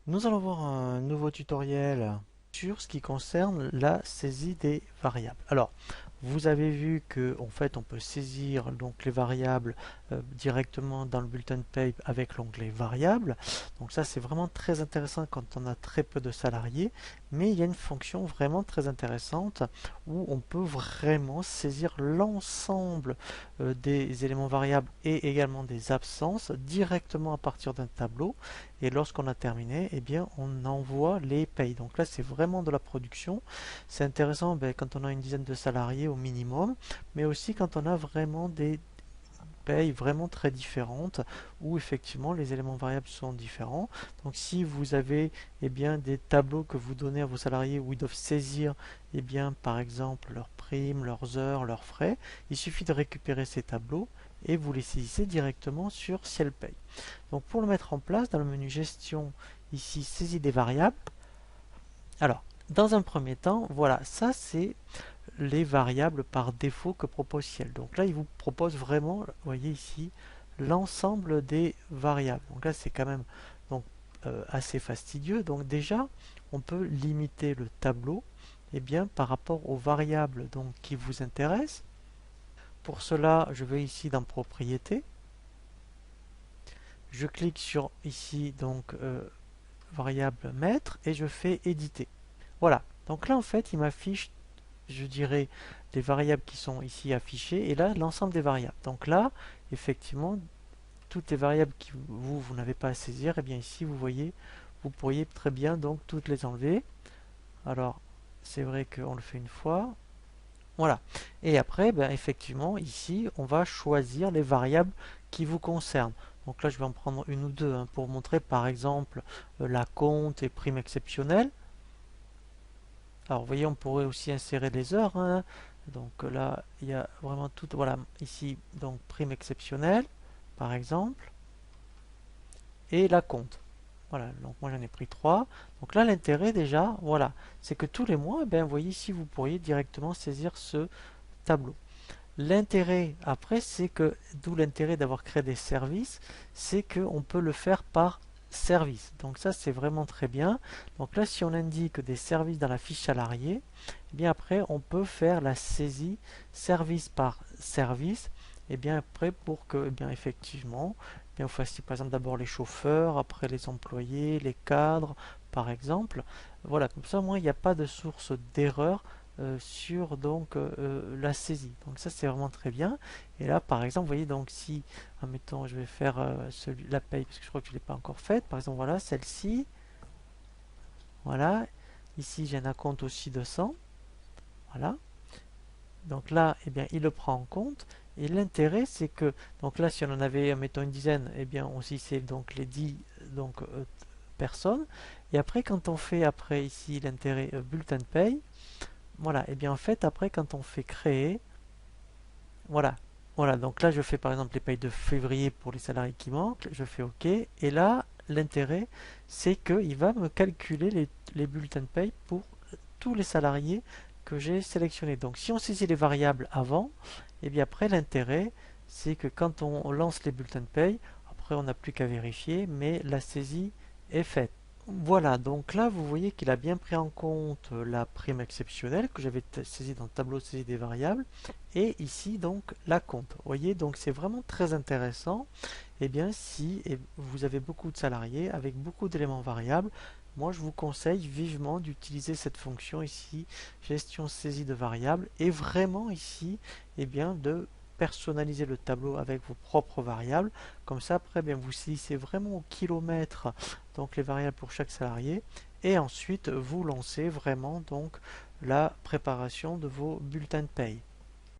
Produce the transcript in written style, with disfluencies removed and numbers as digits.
Nous allons voir un nouveau tutoriel sur ce qui concerne la saisie des variables. Alors, vous avez vu que en fait on peut saisir donc les variables directement dans le bulletin de paye avec l'onglet variables. Donc ça c'est vraiment très intéressant quand on a très peu de salariés, mais il y a une fonction vraiment très intéressante où on peut vraiment saisir l'ensemble des éléments variables et également des absences directement à partir d'un tableau. Et lorsqu'on a terminé, eh bien, on envoie les payes. Donc là, c'est vraiment de la production. C'est intéressant quand on a une dizaine de salariés au minimum, mais aussi quand on a vraiment des payes vraiment très différentes, où effectivement les éléments variables sont différents. Donc si vous avez bien, des tableaux que vous donnez à vos salariés où ils doivent saisir bien, par exemple leurs primes, leurs heures, leurs frais, il suffit de récupérer ces tableaux et vous les saisissez directement sur Ciel Paye. Donc pour le mettre en place, dans le menu gestion, ici saisie des variables, alors dans un premier temps, voilà, ça c'est les variables par défaut que propose Ciel. Donc là, il vous propose vraiment, vous voyez ici, l'ensemble des variables. Donc là, c'est quand même donc, assez fastidieux. Donc déjà, on peut limiter le tableau bien, par rapport aux variables donc, qui vous intéressent. Pour cela, je vais ici dans Propriétés. Je clique sur ici donc variable maître et je fais éditer. Voilà. Donc là en fait il m'affiche, je dirais, les variables qui sont ici affichées et là l'ensemble des variables. Donc là effectivement toutes les variables que vous n'avez pas à saisir, et bien ici vous voyez, vous pourriez très bien donc toutes les enlever. Alors c'est vrai qu'on le fait une fois. Voilà. Et après, ben, effectivement, ici, on va choisir les variables qui vous concernent. Donc là, je vais en prendre une ou deux pour montrer, par exemple, la compte et prime exceptionnelle. Alors, vous voyez, on pourrait aussi insérer les heures. Donc là, il y a vraiment tout. Voilà, ici, donc prime exceptionnelle, par exemple, et la compte. Voilà, donc moi j'en ai pris trois. Donc là, l'intérêt déjà, voilà, c'est que tous les mois, ben, vous voyez ici, vous pourriez directement saisir ce tableau. L'intérêt après, c'est que, d'où l'intérêt d'avoir créé des services, c'est qu'on peut le faire par service. Donc ça, c'est vraiment très bien. Donc là, si on indique des services dans la fiche salarié, eh bien après, on peut faire la saisie service par service. Et bien après, pour que, bien effectivement, bien, vous fassiez par exemple d'abord les chauffeurs, après les employés, les cadres, par exemple. Voilà, comme ça, moi, il n'y a pas de source d'erreur sur donc la saisie. Donc ça c'est vraiment très bien. Et là par exemple, vous voyez donc si, admettons, je vais faire la paye parce que je crois que je ne l'ai pas encore faite. Par exemple, voilà celle-ci. Voilà. Ici j'ai un acompte aussi de 100. Voilà. Donc là, eh bien, il le prend en compte. Et l'intérêt, c'est que, donc là, si on en avait, mettons, une dizaine, eh bien, on c'est donc les 10 donc, personnes. Et après, quand on fait, après ici, l'intérêt bulletin de paye, voilà, et bien en fait, après, quand on fait créer, voilà, voilà, donc là, je fais par exemple les payes de février pour les salariés qui manquent, je fais OK, et là, l'intérêt, c'est qu'il va me calculer les bulletins de paye pour tous les salariés que j'ai sélectionnés. Donc, si on saisit les variables avant, et bien après, l'intérêt, c'est que quand on lance les bulletins de paye, après, on n'a plus qu'à vérifier, mais la saisie est faite. Voilà, donc là vous voyez qu'il a bien pris en compte la prime exceptionnelle que j'avais saisie dans le tableau de saisie des variables et ici donc la compte. Vous voyez, donc c'est vraiment très intéressant. Eh bien si vous avez beaucoup de salariés avec beaucoup d'éléments variables, moi je vous conseille vivement d'utiliser cette fonction ici, gestion saisie de variables, et vraiment ici, eh bien de personnaliser le tableau avec vos propres variables. Comme ça après, bien, vous saisissez vraiment au kilomètre donc les variables pour chaque salarié, et ensuite vous lancez vraiment donc la préparation de vos bulletins de paye.